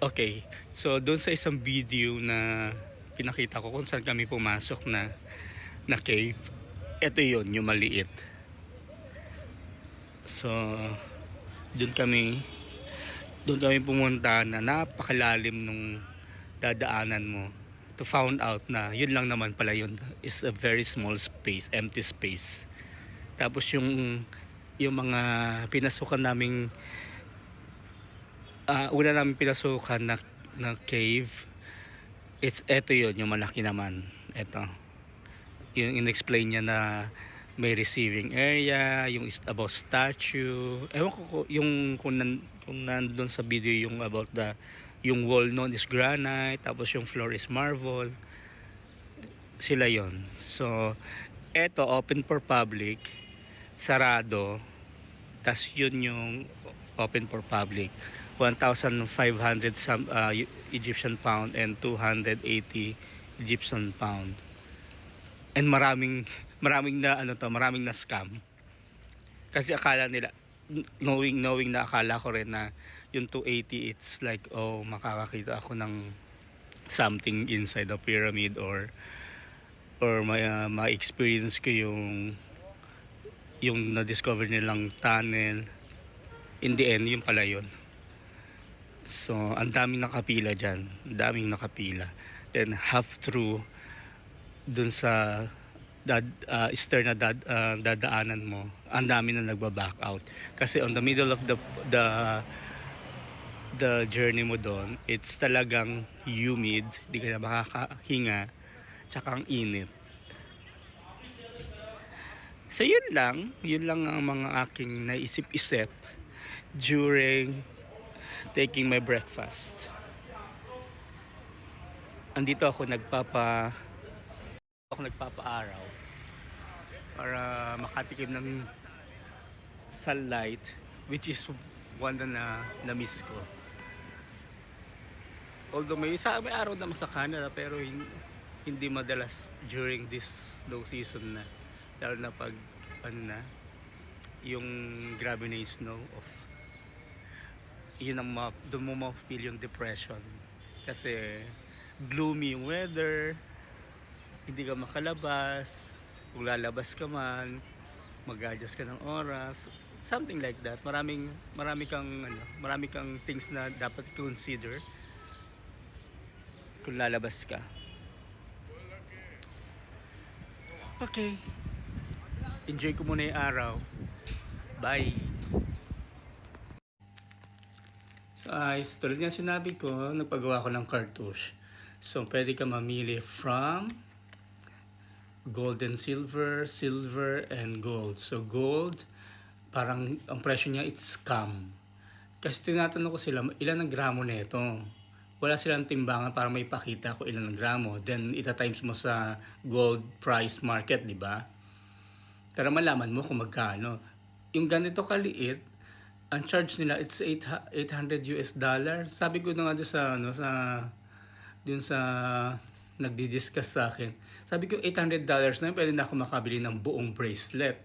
Okay, so doon sa isang video na pinakita ko kung saan kami pumasok na cave, ito yon yung maliit. So doon kami doon kami pumunta na napakalalim nung dadaanan mo to found out na yun lang naman pala yun is a very small space, empty space. Tapos yung mga pinasukan naming una namin pinasukan na cave, eto yun, yung malaki naman. Eto, yung in-explain niya na may receiving area, yung is about statue. Ewan ko kung nandun sa video yung about yung wall noon is granite, tapos yung floor is marble. Sila yon. So, eto, open for public, sarado, tas yun yung open for public. 1,500 Egyptian pound and 280 Egyptian pound. And maraming maraming na scam. Kasi akala nila, knowing na akala ko rin na yung 280 it's like, oh, makakakita ako ng something inside the pyramid, or ma-experience ko yung na-discover nilang tunnel. In the end, yung pala yun. So, ang daming nakapila dyan. Daming nakapila. Then, half through, dun sa dadaanan mo, ang dami na nagba-back out. Kasi on the middle of the journey mo doon, it's talagang humid. Di ka na makakahinga. Tsaka ang init. So, yun lang. Yun lang ang mga aking naisip-isip during taking my breakfast. Andito ako nagpapaaraw para makatikim ng sunlight, which is one na na-miss ko. Although may araw naman sa Canada, pero hindi madalas during this low season na, lalo na pag yung grabe na yung snow of yun ang doon mo ma-feel yung depression kasi gloomy yung weather, hindi ka makalabas, kung lalabas ka man mag-adjust ka ng oras, something like that. Marami kang things na dapat consider kung lalabas ka. Okay, enjoy ko muna yung araw. Bye. So tulad nga sinabi ko, nagpagawa ko ng cartouche. So pwede ka mamili from gold and silver, silver and gold. So gold, parang ang presyo niya it's scam. Kasi tinatanong ko sila, ilan ang gramo nito? Wala silang timbangan para may pakita ko ilan ang gramo. Then ita-times mo sa gold price market, di ba? Para malaman mo kung magkano. Yung ganito kaliit, ang charge nila it's $800 US. Sabi ko na nga doon sa nagdi-discuss sa akin. Sabi ko $800 na pwede na ako makabili ng buong bracelet.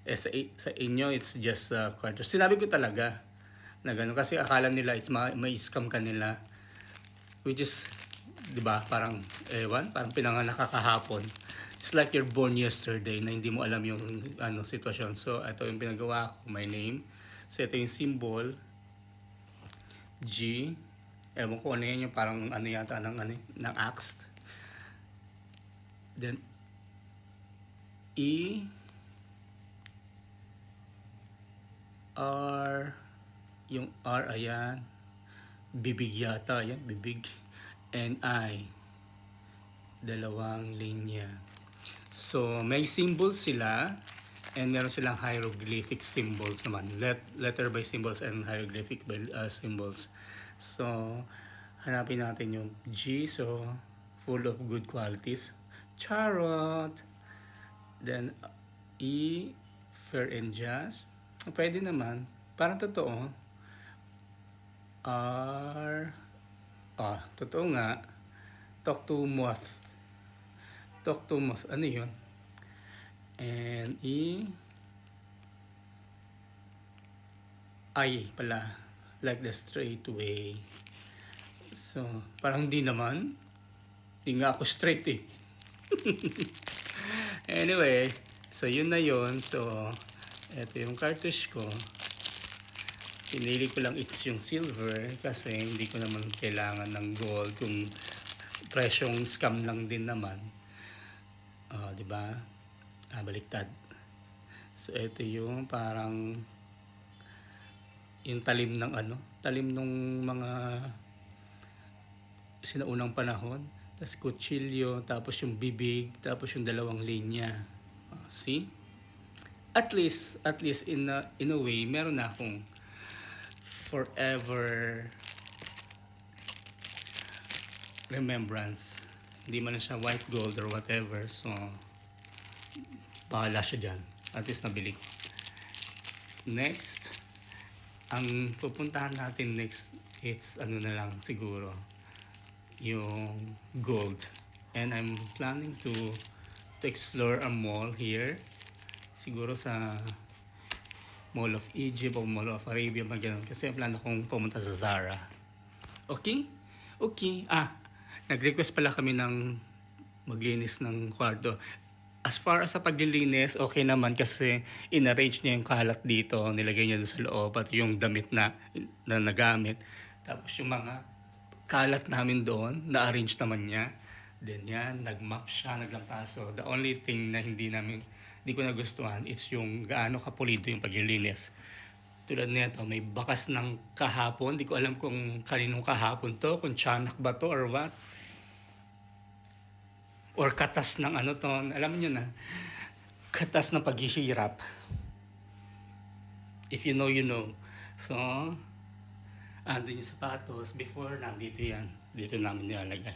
Sa inyo it's just quarter. Sinabi ko talaga na gano'n kasi akala nila it's may scam kanila. Which is, 'di ba, parang parang pinanganak kahapon. It's like you're born yesterday na hindi mo alam yung sitwasyon. So ito yung pinagawa ko, my name. So ito yung symbol G. Ewan ko ano yan, yung parang yata ng axe. Then E, R, yung R ayan, bibig yata, ayan, bibig, and I, dalawang linya. So may symbols sila, and meron silang hieroglyphic symbols naman, letter by symbols and hieroglyphic by symbols. So hanapin natin yung G, so full of good qualities, charot. Then E, fair and just, pwede naman, parang totoo. R, totoo nga, talk to moth, ano yun? And E, I pala, like the straight way. So, parang hindi naman. Hindi nga ako straight eh. Anyway, so yun na yun. So, eto yung cartouche ko. Pinili ko lang it's yung silver kasi hindi ko naman kailangan ng gold kung presyong scam lang din naman. Di ba? Baliktad. So, ito yung parang yung talim ng talim nung mga sinaunang panahon. Tapos kutsilyo, tapos yung bibig, tapos yung dalawang linya. See? At least in a way, meron na akong forever remembrance. Hindi man siya white gold or whatever. So, bahala siya dyan. At least nabili ko. Next, ang pupuntahan natin next, it's na lang siguro, yung gold. And I'm planning to explore a mall here. Siguro sa Mall of Egypt o Mall of Arabia, ganun. Kasi plano kong pumunta sa Zara. Okay? Okay. Nag-request pala kami ng maglinis ng kwarto. As far as sa paglilinis, okay naman kasi in-arrange niya yung kalat dito. Nilagay niya doon sa loob at yung damit na nagamit. Tapos yung mga kalat namin doon, na-arrange naman niya. Then yan, nag-map siya, naglampaso. The only thing na hindi ko nagustuhan, it's yung gaano kapulido yung paglilinis. Tulad nito, may bakas ng kahapon. Hindi ko alam kung kaninong kahapon to, kung tiyanak ba to or what. Or katas ng to, alam niyo na, katas ng paghihirap. If you know, you know. So, andun yung sapatos. Before, nandito yan. Dito namin nilalagay.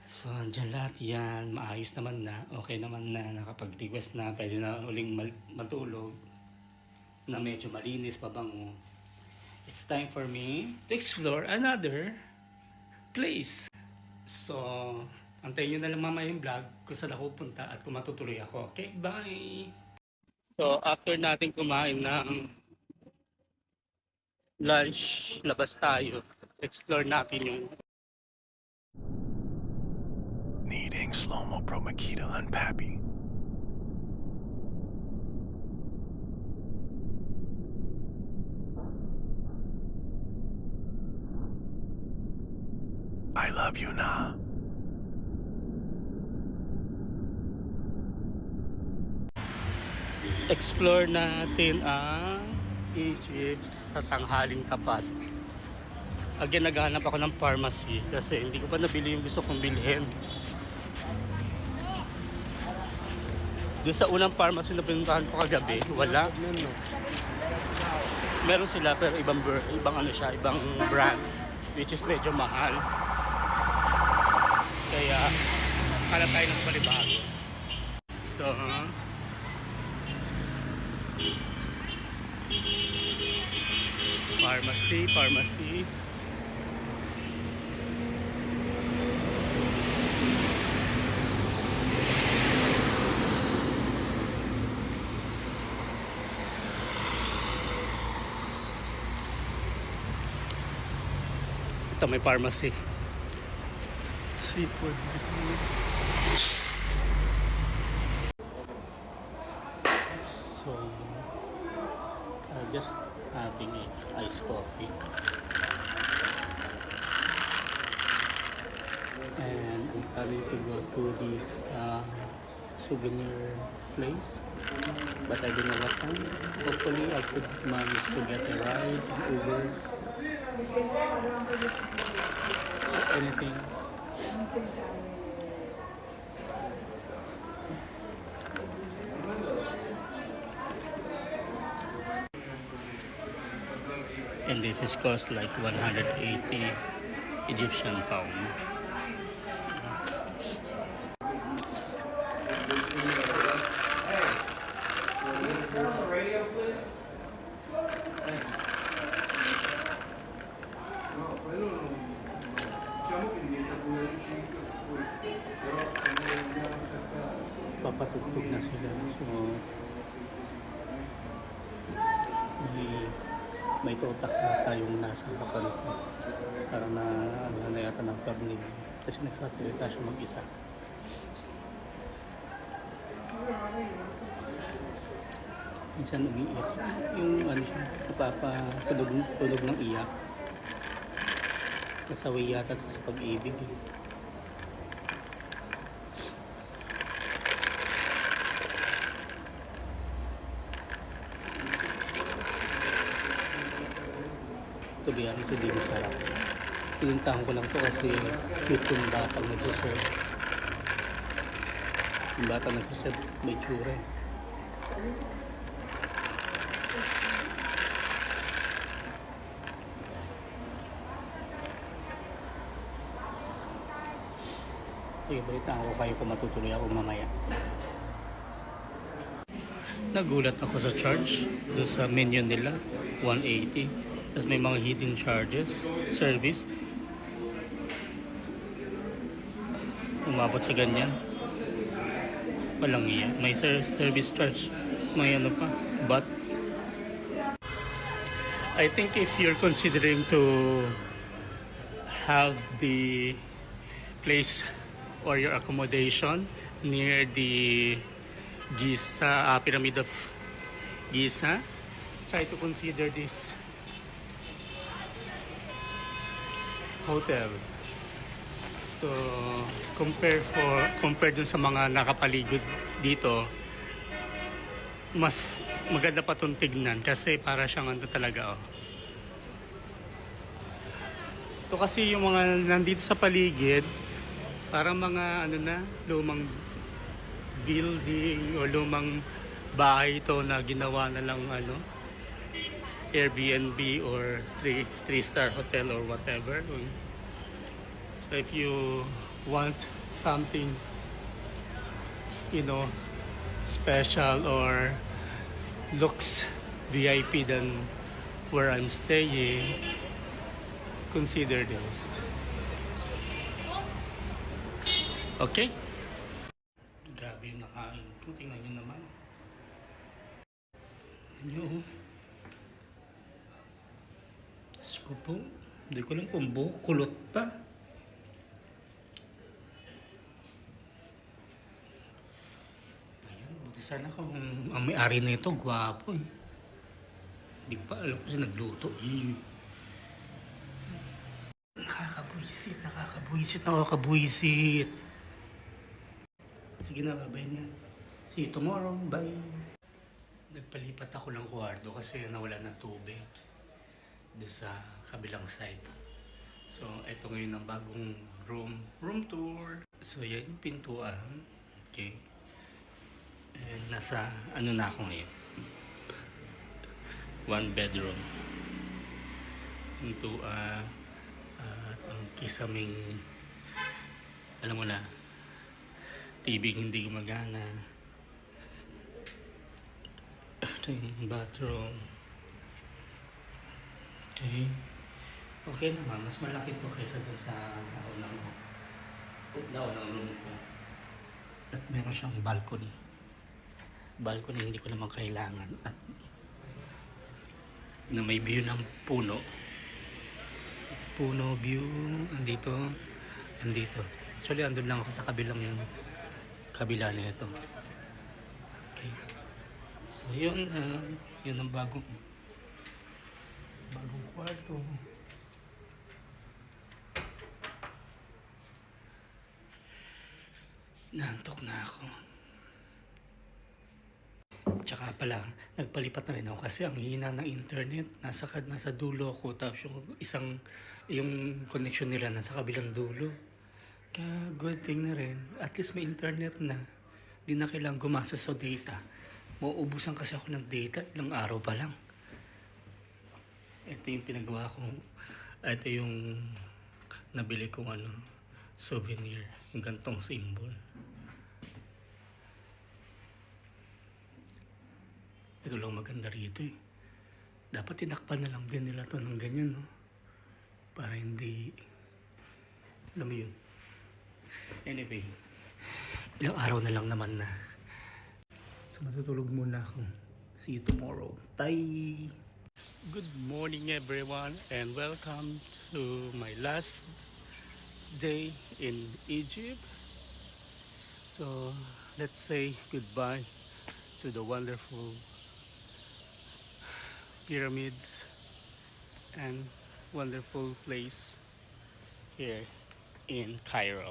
So, andyan lahat yan. Maayos naman na. Okay naman na. Nakapag-request na. Pwede na uling matulog. Na medyo malinis, pabango. It's time for me to explore another place. So, antayin nyo na lang mamaya yung vlog kung saan ako punta at kung matutuloy ako. Okay, bye! So, after natin kumain ng lunch, labas tayo. Explore natin yung Needing Slow-Mo Pro Makita and Pappy. I love you na. explore natin ang Egypt sa tanghaling tapat. Again, naghahanap ako ng pharmacy kasi hindi ko pa nabili yung gusto kong bilhin. Doon sa unang pharmacy na pinuntahan ko kagabi, wala. Meron sila pero ibang brand, which is medyo mahal. Kaya hanap tayo ng palibago. So, pharmacy. Ito may pharmacy. Seafood. So, just having iced coffee. And I'm planning to go to this souvenir place. But I don't know what time. Hopefully I could manage to get a ride, Uber, anything. And this is cost like 180 Egyptian pound. Radio, please. Papatugtog na sila. So, may totak na tayong nasa harapan ko. Parang ano na yata ng tornilyo. Kasi nagsasalita siya mag-isa. Minsan umiiyak. Yung ano siya, tulog ng iyak. Nasawi yata sa pag-ibig. To be honest, hindi masarap. Pinintahan ko lang to kasi cute yung batang nagsuserve. Yung batang nagsuserve may tsura eh. Sige, balitaan ko kayo kung matutuloy ako mamaya. Nagulat ako sa charge. Doon sa menu nila, 180. Tapos may mga hidden charges, service. Umabot sa ganyan. Walang iya. May service charge. May ano pa. But, I think if you're considering to have the place or your accommodation near the Giza, Pyramid of Giza, try to consider this hotel. So, compare dun sa mga nakapaligid dito, mas maganda pa itong tignan kasi para siyang ano talaga, oh. Ito kasi yung mga nandito sa paligid, parang mga ano na, lumang building o lumang bahay ito na ginawa na lang ano, Airbnb or 3-star hotel or whatever. So if you want something, you know, special or looks VIP than where I'm staying, consider this. Okay? Grabe yung nakain ko. Tingnan nyo naman. Ano? Diyos ko po. Hindi ko lang kung kulot pa. Ayan, buti sana kung ang may-ari na ito, gwapo eh. Hindi ko pa alam kung saan nagluto. Nakakabwisit. Sige na, bye na. See you tomorrow. Bye. Nagpalipat ako ng kwarto kasi nawala ng tubig doon sa kabilang side. So, ito ngayon ang bagong room tour. So, yan yung pintuan. Okay. And nasa, ano na ako ngayon. 1 bedroom. Pintuan. At ang kisaming, alam mo na, TV hindi gumagana. Ito yung bathroom. Okay. Okay naman, mas malaki to kaysa doon sa naunang room ko. At meron siyang balcony. Balcony hindi ko naman kailangan. At na may view ng puno. Puno view. Andito. Actually, andun lang ako sa kabila na ito. Okay. So, yun ang bagong kwarto. Naantok na ako. Tsaka pala, nagpalipat na rin ako kasi ang hina ng internet. Nasa dulo ako. Tapos yung connection nila nasa kabilang dulo. Kaya good thing na rin. At least may internet na. Di na kailangang gumastos sa data. Mauubusan kasi ako ng data. Ilang araw pa lang. Ito yung pinagawa kong. Ito yung nabili kong souvenir. Yung gantong symbol. Ito lang maganda rito eh. Dapat tinakpan na lang din nila to ng ganyan, no? Para hindi, alam mo yun. Anyway, ilang araw na lang naman na. So matutulog muna ako. See you tomorrow. Bye! Good morning, everyone, and welcome to my last day in Egypt. So, let's say goodbye to the wonderful pyramids and wonderful place here in Cairo.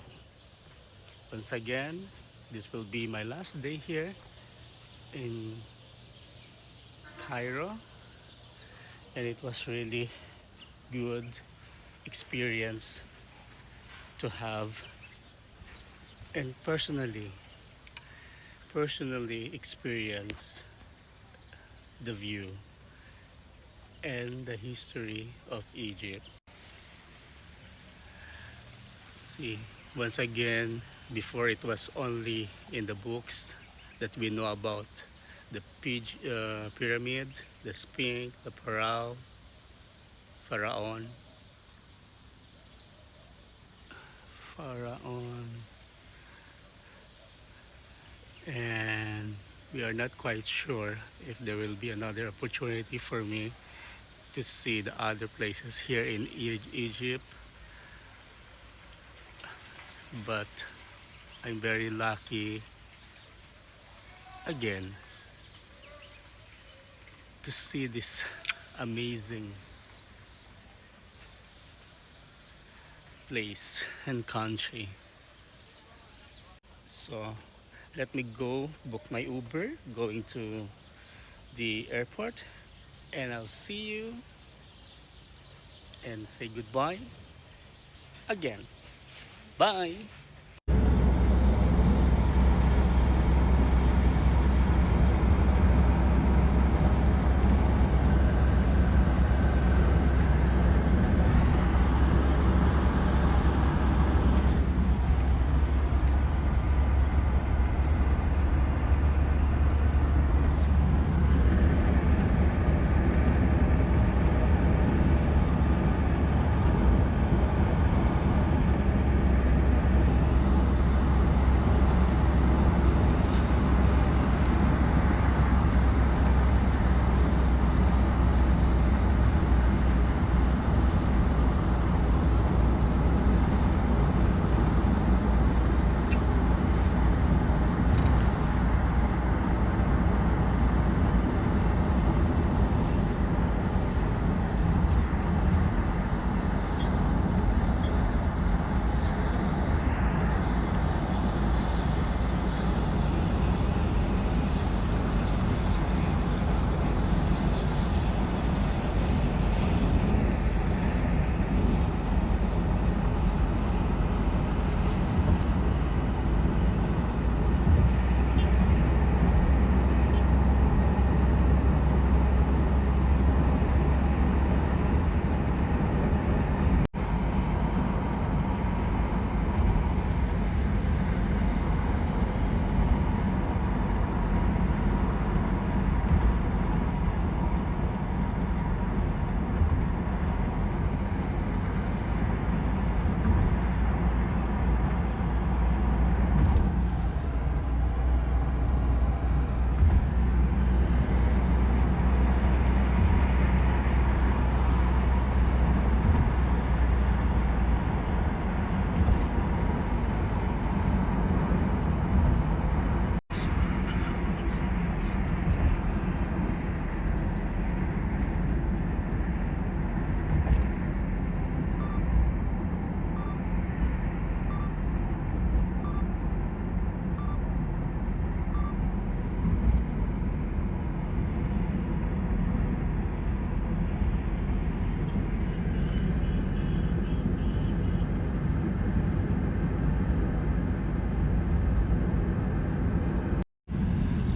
Once again, this will be my last day here in Cairo, and it was really good experience to have and personally experience the view and the history of Egypt. See, once again, before it was only in the books that we know about the pyramid, the Sphinx, the pharaoh, pharaoh, and we are not quite sure if there will be another opportunity for me to see the other places here in Egypt, but I'm very lucky again to see this amazing place and country. So let me go book my Uber going to the airport, and I'll see you and say goodbye again. Bye.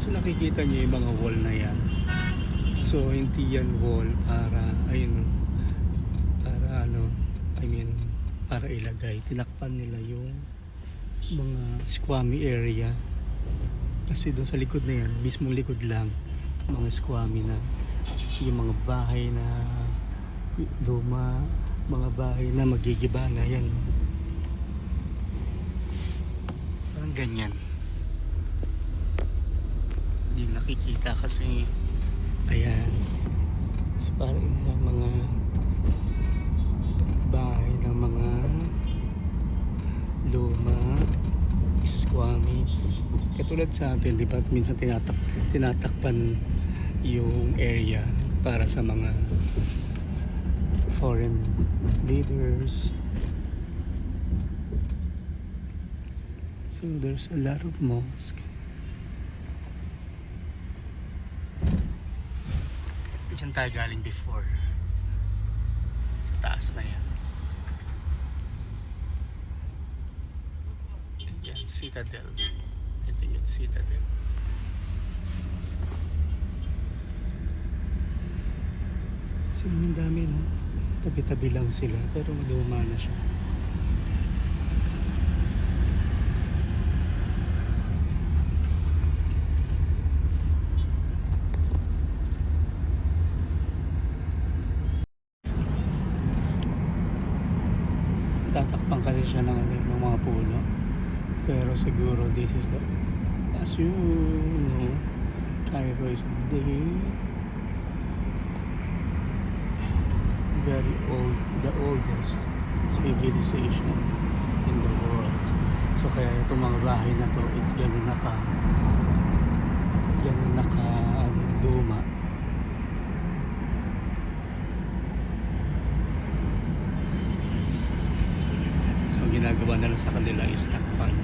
So nakikita niyo yung mga wall na yan. So hindi yan wall para ayun, para ano, I mean para ilagay. Tinakpan nila yung mga squammy area. Kasi doon sa likod na yan, mismong likod lang, mga squammy na yung mga bahay na luma, mga bahay na magigibala yan. Parang ganyan. Hindi nakikita kasi ayan. So Parang yung mga bahay ng mga luma Squamish. Katulad sa atin, di ba? Minsan tinatakpan yung area para sa mga foreign leaders. So there's a lot of mosque. Diyan tayo galing before. Sa taas na yan. Yan, Citadel. I think it's Citadel. So, ang dami, no? Tabi-tabi lang sila, pero luma na siya. Tatakpan kasi siya ng mga puno. Pero siguro this is the, as you know, Cairo is the oldest civilization in the world. So kaya itong mga bahay na to, it's ganun naka luma. So ginagawa nila sa kanila is takpan.